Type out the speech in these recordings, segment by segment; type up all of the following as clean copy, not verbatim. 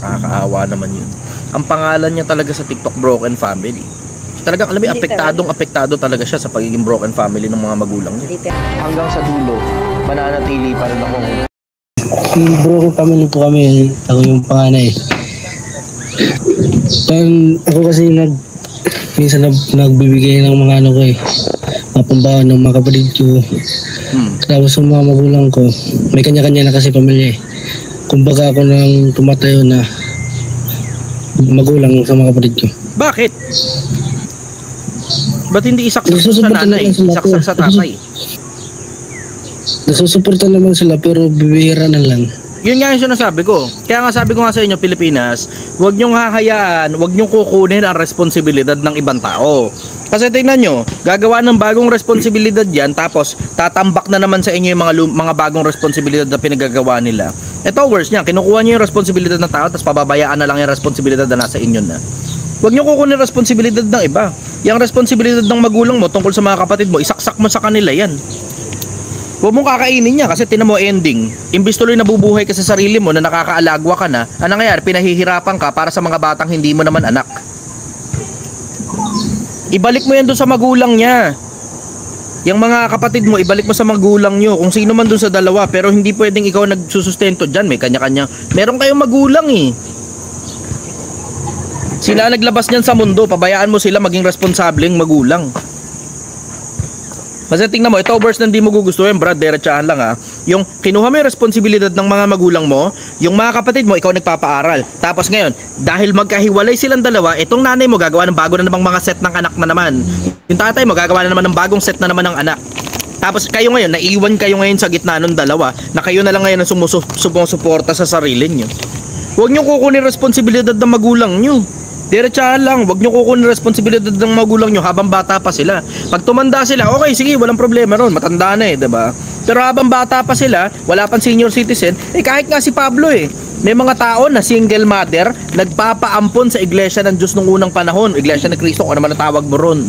Nakakaawa naman yun. Ang pangalan niya talaga sa TikTok, Broken Family. Talagang alam mo, apektado talaga siya sa pagiging broken family ng mga magulang niya. Hanggang sa dulo, mananatili pa rin ako. Broken family po kami. Ako yung panganay. Ako kasi minsan nagbibigay ng mga ano ko mapambahan ng mga kapatid ko. Tapos sa mga magulang ko, may kanya-kanya na kasi pamilya Kumbaga ako nang tumatayo na magulang sa mga kapatid ko. Bakit? Ba't hindi isaksak sa nanay, isaksak sa tatay? Nasusuporta naman sila pero bibihira na lang. Yun nga yung sinasabi ko. Kaya nga sabi ko nga sa inyo, Pilipinas, huwag nyong hahayaan, huwag nyong kukunin ang responsibilidad ng ibang tao. Kasi tingnan nyo, gagawa ng bagong responsibilidad yan, tapos tatambak na naman sa inyo yung mga bagong responsibilidad na pinagagawa nila. Ito worse niya, kinukuha nyo yung responsibilidad ng tao, tapos pababayaan na lang yung responsibilidad na nasa inyo na. Huwag nyo kukunin responsibilidad ng iba. Yung responsibilidad ng magulang mo tungkol sa mga kapatid mo, isaksak mo sa kanila yan. Huwag mong kakainin niya kasi tinan mo ending. Imbis tuloy nabubuhay ka sa sarili mo na nakakaalagwa ka na, ano nangyayari? Pinahihirapan ka para sa mga batang hindi mo naman anak. Ibalik mo yan doon sa magulang niya. Yung mga kapatid mo, ibalik mo sa magulang nyo. Kung sino man doon sa dalawa, pero hindi pwedeng ikaw nagsusustento dyan. May kanya-kanya. Meron kayong magulang Sila naglabas niyan sa mundo, pabayaan mo sila maging responsableng magulang. Kasi tingnan mo, ito verse na hindi mo gugustuhin, Brad, diretsahan lang Yung kinuha mo yung responsibilidad ng mga magulang mo, yung mga kapatid mo, ikaw nagpapaaral. Tapos ngayon, dahil magkahiwalay silang dalawa, itong nanay mo gagawa ng bago na namang mga set ng anak na naman. Yung tatay mo gagawa na naman ng bagong set na naman ng anak. Tapos kayo ngayon, naiwan kayo ngayon sa gitna ng dalawa, na kayo na lang ngayon ang sumusuporta sa sarili nyo. Huwag nyo kukunin responsibilidad ng magulang nyo. Diretsahan lang, wag nyo kukunin responsibilidad ng magulang nyo habang bata pa sila. Pag tumanda sila, okay, sige, walang problema ron, matanda na diba? Pero habang bata pa sila, wala pang senior citizen, kahit nga si Pablo may mga tao na single mother, nagpapaampon sa iglesia ng Diyos nung unang panahon, iglesia ng Kristo, kung ano man ang tawag mo ron.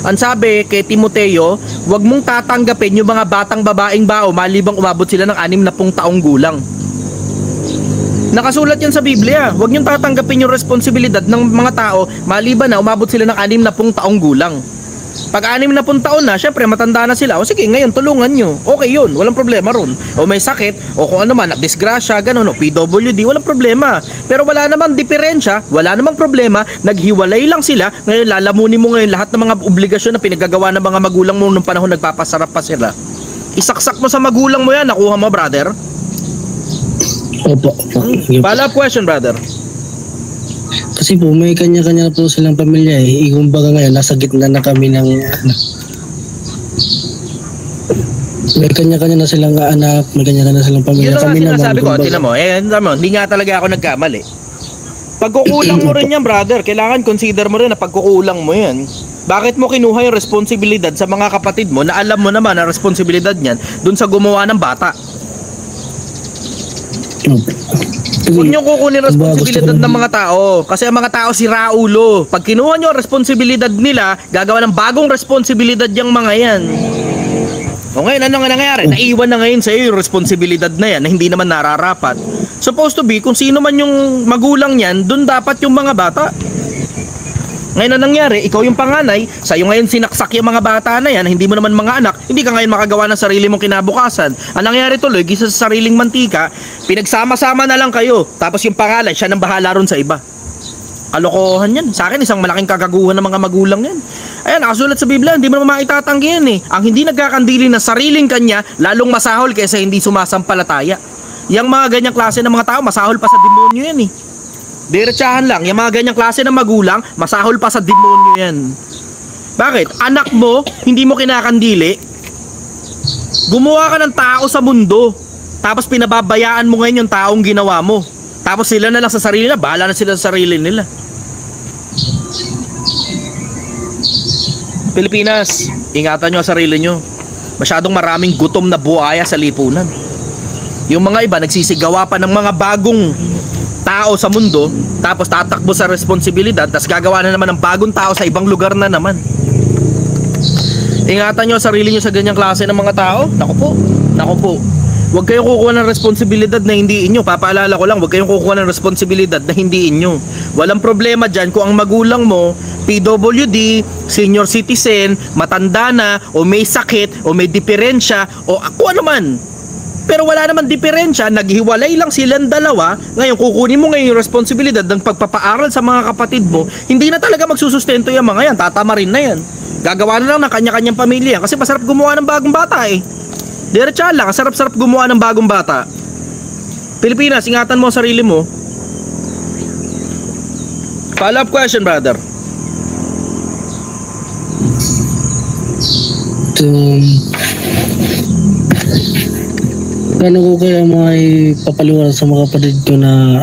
Ang sabi kay Timoteo, wag mong tatanggapin yung mga batang babaeng bao malibang umabot sila ng 60 taong gulang. Nakasulat yan sa Biblia. Huwag niyong tatanggapin yung responsibilidad ng mga tao maliban na umabot sila ng 60 taong gulang. Pag 60 taon na, syempre matanda na sila. O sige, ngayon tulungan nyo. Okay yun, walang problema ron. O may sakit, o kung ano man, disgrasya, gano'n, o PWD, walang problema. Pero wala namang diferensya, wala namang problema, naghiwalay lang sila. Ngayon lalamunin mo ngayon lahat ng mga obligasyon na pinagagawa ng mga magulang mo nung panahon nagpapasarap pa sila. Isaksak mo sa magulang mo yan, nakuha mo, brother. Opo. Follow-up question, brother. Kasi po may kanya-kanya po silang pamilya Kumbaga ngayon nasa gitna na kami ng may kanya-kanya na silang anak, may kanya-kanya na silang pamilya. Kami naman. Sabi ko, tinan mo, hindi nga talaga ako nagkamali. Pagkukulang mo rin yan, brother, kailangan consider mo rin na pagkukulang mo yan. Bakit mo kinuha yung responsibilidad sa mga kapatid mo na alam mo naman ang responsibilidad niyan dun sa gumawa ng bata? Huwag nyo kukunin responsibilidad ng mga tao. Kasi ang mga tao si Raulo. Pag kinuha nyo ang responsibilidad nila, gagawa ng bagong responsibilidad yung mga yan. O ngayon, ano nga nangyayari? Naiwan na ngayon sa'yo yung responsibilidad na yan na hindi naman nararapat. Supposed to be, kung sino man yung magulang yan, dun dapat yung mga bata. Ngayon na nangyari, ikaw yung panganay, sa'yo ngayon sinaksak yung mga bata na yan, hindi mo naman mga anak, hindi ka ngayon makagawa ng sarili mong kinabukasan. Ang nangyari tuloy, gisa sa sariling mantika, pinagsama-sama na lang kayo, tapos yung pangalay, siya nang bahala ron sa iba. Kalokohan yan. Sa akin, isang malaking kagaguhan ng mga magulang yan. Ayan, nakasulat sa Biblia, hindi mo naman maitatanggi yan Ang hindi nagkakandili ng sariling kanya, lalong masahol kaysa hindi sumasampalataya. Yang mga ganyang klase ng mga tao, masahol pa sa demonyo yan Diretsahan lang, yung mga ganyang klase ng magulang, masahol pa sa demonyo yan. Bakit? Anak mo, hindi mo kinakandili, gumawa ka ng tao sa mundo, tapos pinababayaan mo ngayon yung taong ginawa mo. Tapos sila na lang sa sarili nila, bahala na sila sa sarili nila. Pilipinas, ingatan nyo ang sarili nyo. Masyadong maraming gutom na buhaya sa lipunan. Yung mga iba nagsisigawa pa ng mga bagong tao sa mundo, tapos tatakbo sa responsibilidad, tapos gagawa na naman ng bagong tao sa ibang lugar na naman. Ingatan nyo sarili nyo sa ganyang klase ng mga tao. Naku po. Huwag kayong kukuha ng responsibilidad na hindi inyo. Papaalala ko lang, huwag kayong kukuha ng responsibilidad na hindi inyo. Walang problema dyan kung ang magulang mo, PWD, senior citizen, matanda na, o may sakit, o may diferensya, o ako ano man. Pero wala naman diferensya, naghiwalay lang silang dalawa. Ngayon, kukunin mo ngayon yung responsibilidad ng pagpapaaral sa mga kapatid mo, hindi na talaga magsusustento yung mga yan, tatama rin na yan. Gagawa na lang ng kanya-kanyang pamilya kasi masarap gumawa ng bagong bata eh. Diretsahan lang, sarap-sarap gumawa ng bagong bata. Pilipinas, ingatan mo ang sarili mo. Follow-up question, brother. Paano ko kaya papaliwanag sa mga kapatid ko na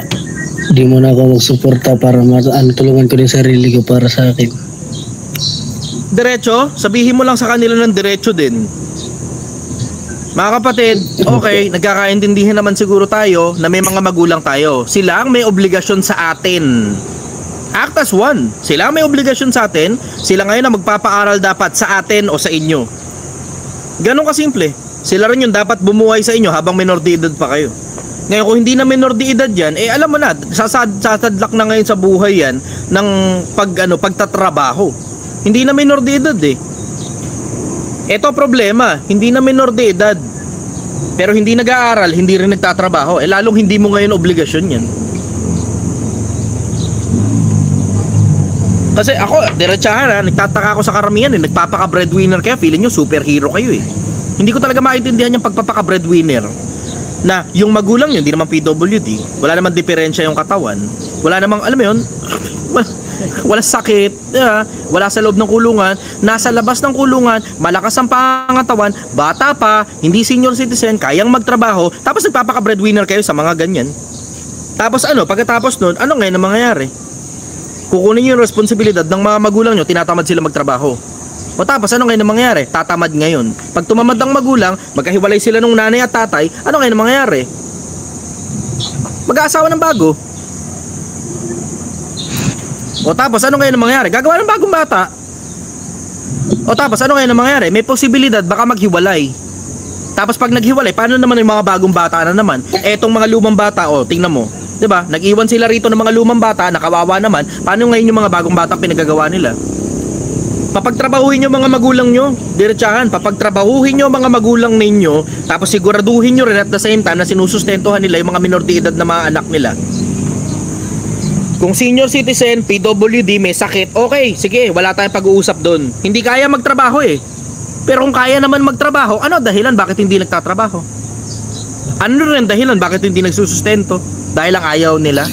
di mo na ako magsuporta para tulungan ko din sarili ko para sa akin? Diretso, sabihin mo lang sa kanila ng diretso din. Mga kapatid, okay, nagkakaintindihan naman siguro tayo na may mga magulang tayo. Sila ang may obligasyon sa atin. Act as one. Sila ang may obligasyon sa atin. Sila ngayon ang magpapaaral dapat sa atin o sa inyo. Ganon kasimple. Sila rin yung dapat bumuhay sa inyo habang minor de edad pa kayo. Ngayon kung hindi na minor de edad yan, alam mo na, sasadlak na ngayon sa buhay yan ng pagtatrabaho. Hindi na minor de edad eh. Ito problema, hindi na minor de edad. Pero hindi nag-aaral, hindi rin nagtatrabaho. Lalong hindi mo ngayon obligasyon yan. Kasi ako, diretsahan nagtataka ako sa karamihan eh. Nagpapaka-breadwinner kayo, feeling nyo superhero kayo eh. Hindi ko talaga maintindihan yung pagpapaka-breadwinner na yung magulang nyo, hindi naman PWD, wala naman diferensya yung katawan, wala namang, alam mo yun, wala sakit, wala sa loob ng kulungan, nasa labas ng kulungan, malakas ang pangatawan, bata pa, hindi senior citizen, kayang magtrabaho, tapos nagpapaka-breadwinner kayo sa mga ganyan. Tapos pagkatapos nun, ano ngayon ang mangyayari? Kukunin nyo yung responsibilidad ng mga magulang nyo, tinatamad sila magtrabaho. O tapos ano ngayon ang mangyayari? Tatamad ngayon. Pag tumamad ang magulang, magkahiwalay sila ng nanay at tatay, ano ngayon ang mangyayari? Mag-aasawa ng bago. O tapos ano ngayon ang mangyayari? Gagawa ng bagong bata. O tapos ano ngayon ang mangyayari? May posibilidad baka maghiwalay. Tapos pag naghiwalay, paano naman yung mga bagong bata na naman? Etong mga lumang bata, tingnan mo. 'Di ba? Nag-iwan sila rito ng mga lumang bata, nakawawa naman. Paano ngayon yung mga bagong bata pinagagawa nila? Papagtrabahuhin nyo mga magulang nyo, diretsahan, papagtrabahuhin nyo mga magulang ninyo, tapos siguraduhin nyo rin at the same time na sinusustentuhan nila yung mga minor de edad na mga anak nila. Kung senior citizen, PWD, may sakit, okay, sige, wala tayong pag-uusap doon. Hindi kaya magtrabaho eh. Pero kung kaya naman magtrabaho, ano dahilan bakit hindi nagtatrabaho? Ano rin dahilan bakit hindi nagsusustento? Dahil lang ayaw nila?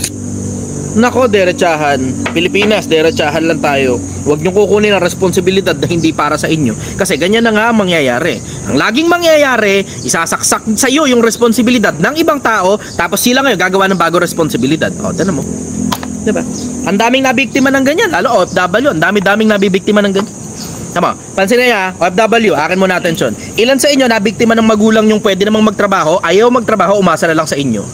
Nako, diretsahan. Pilipinas, diretsahan lang tayo. Huwag niyong kukunin ang responsibilidad na hindi para sa inyo. Kasi ganyan na nga ang mangyayari. Ang laging mangyayari, isasaksak sa iyo yung responsibilidad ng ibang tao, tapos sila ngayon gagawa ng bago responsibilidad. Tignan mo. Diba? Ang daming nabiktima ng ganyan. Lalo, OFW, ang daming nabibiktima ng ganyan. Tama, pansin niya, OFW, akin muna atensyon. Ilan sa inyo nabiktima ng magulang yung pwede namang magtrabaho, ayaw magtrabaho, umasa na lang sa inyo.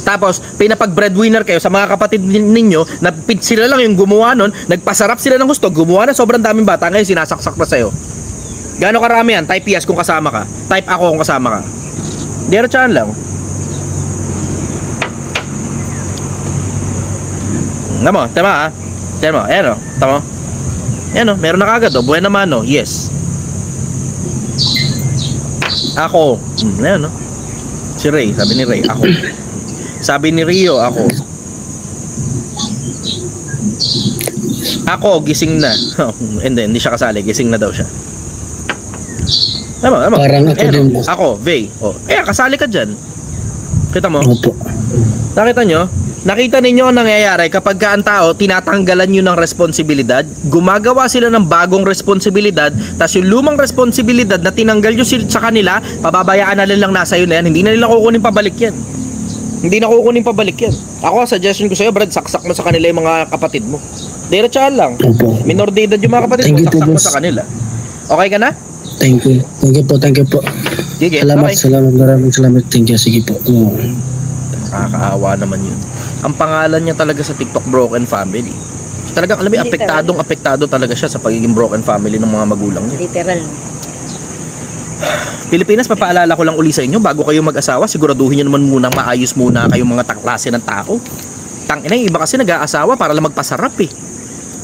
Tapos, pinapag-breadwinner kayo sa mga kapatid ninyo na sila lang yung gumawa nun, nagpasarap sila ng gusto, gumawa na sobrang daming bata, ngayon sinasaksak na sa'yo. Gaano karami yan? Type yes kung kasama ka. Type ako kung kasama ka. Diretsahan lang. Tama, tama, ayan o, tama. Ayan o, meron na kagad o, buhay naman o, yes. Ako, ayan o. Si Ray, sabi ni Ray, ako. Sabi ni Rio, ako. Ako, gising na. Hindi siya kasali, gising na daw siya. Tama. Parang ako din. Ako, Vey. Kasali ka dyan. Kita mo? Opo. Nakita ninyo ang nangyayari kapag ka ang tao, tinatanggalan nyo ng responsibilidad, gumagawa sila ng bagong responsibilidad, tapos yung lumang responsibilidad na tinanggal nyo sa kanila, pababayaan na lang nasa yun na yan, hindi na nila kukunin pabalik yan. Hindi na kukunin pabalik yan. Ako, suggestion ko sa'yo, Brad, saksak mo sa kanila yung mga kapatid mo. Diretsahan lang. Opo. Minor de edad yung mga kapatid mo, saksak mo sa kanila. Okay ka na? Thank you po. Sige, Salamat, maraming salamat. Thank you, sige po. Nakakaawa naman yun. Ang pangalan niya talaga sa TikTok, Broken Family. Talagang, alam mo, apektado talaga siya sa pagiging broken family ng mga magulang niya. Literal. Pilipinas, papaalala ko lang uli sa inyo, bago kayo mag-asawa, siguraduhin nyo naman muna maayos muna kayong mga klase ng tao. Tangina, yung iba kasi nag-aasawa para lang magpasarap eh.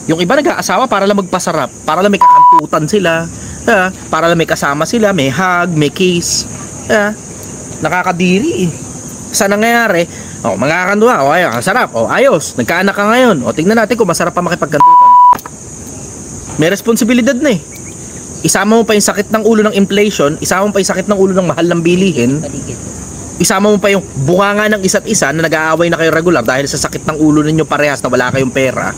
Yung iba nag-aasawa para lang magpasarap, para lang may kakantutan sila, para lang may kasama sila, may hug, may kiss. Nakakadiri eh. Saan nangyayari? Mga kanduha, ayos, ang sarap, ayos, nagkaanak ka ngayon, tingnan natin kung masarap pa makipagkantutan. May responsibilidad na eh. Isama mo pa yung sakit ng ulo ng inflation, isama mo pa yung sakit ng ulo ng mahal ng bilihin, isama mo pa yung bunganga ng isa't isa na nag-aaway na kayo regular dahil sa sakit ng ulo ninyo parehas na wala kayong pera.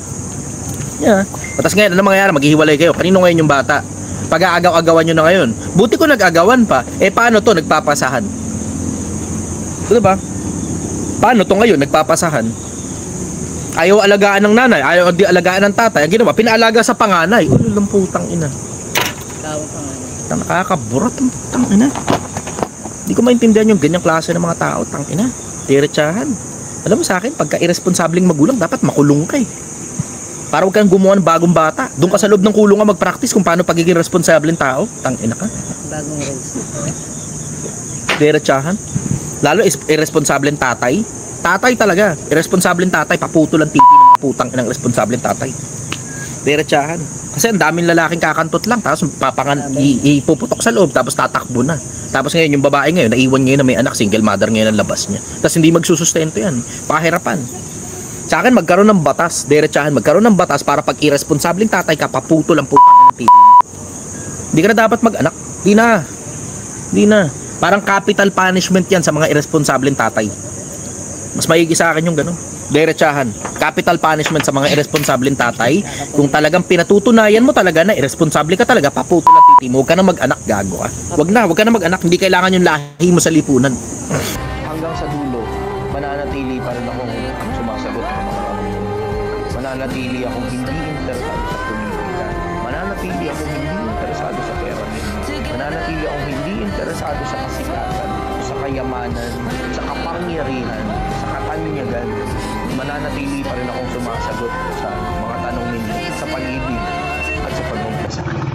Tapos ngayon, ano mangyayari? Maghihiwalay kayo. Kanino ngayon yung bata? Pag-aagaw-agawan nyo na ngayon. Buti ko nag-agawan pa. Paano to? Nagpapasahan. Diba? Paano to ngayon? Nagpapasahan. Ayaw alagaan ng nanay, ayaw di alagaan ng tatay. Ang ginawa, pinaalaga sa panganay. Ulo ng putang ina. Nakakaburat ang putang ina. Hindi ko maintindihan yung ganyang klase ng mga tao. Tang ina. Diretsahan. Alam mo sa akin, pagka irresponsableng magulang, dapat makulong ka eh. Para huwag kang gumawa ng bagong bata. Doon ka sa loob ng kulungan mag-practice kung paano pagiging responsableng tao. Tang ina ka. Bagong rules. Diretsahan. Lalo irresponsableng tatay. Tatay talaga. Irresponsableng tatay. Paputo lang titi ng mga putang inang irresponsableng tatay. Diretsahan. Kasi ang daming lalaking kakantot lang. Tapos ipuputok sa loob. Tapos tatakbo na. Tapos ngayon yung babae ngayon, naiwan ngayon na may anak. Single mother ngayon ang labas niya. Tapos hindi magsusustento yan. Pahirapan. Sa akin, magkaroon ng batas. Diretsahan. Magkaroon ng batas para pag irresponsableng tatay ka, paputo lang putang inang titi. Hindi ka na dapat mag-anak. Di na. Parang capital punishment yan sa mga irresponsableng tatay. Mas maigi sa akin yung gano'n. Diretsahan. Capital punishment sa mga irresponsableng tatay. Kung talagang pinatutunayan mo talaga na irresponsable ka talaga, paputo lang titi mo. Huwag ka na mag-anak, gago ka. Huwag ka na mag-anak. Hindi kailangan yung lahi mo sa lipunan. Hanggang sa dulo, mananatili pa rin akong sumasagot ng mga tanong. Mananatili akong hindi interesado sa politika. Mananatili akong hindi interesado sa pera. Mananatili akong hindi interesado sa kasikatan, sa kayamanan, sa kapangyarihan, sa katanyagan. Mananatili pa rin akong sumasagot sa mga tanong ninyo sa pag-ibig at sa pagmamahal.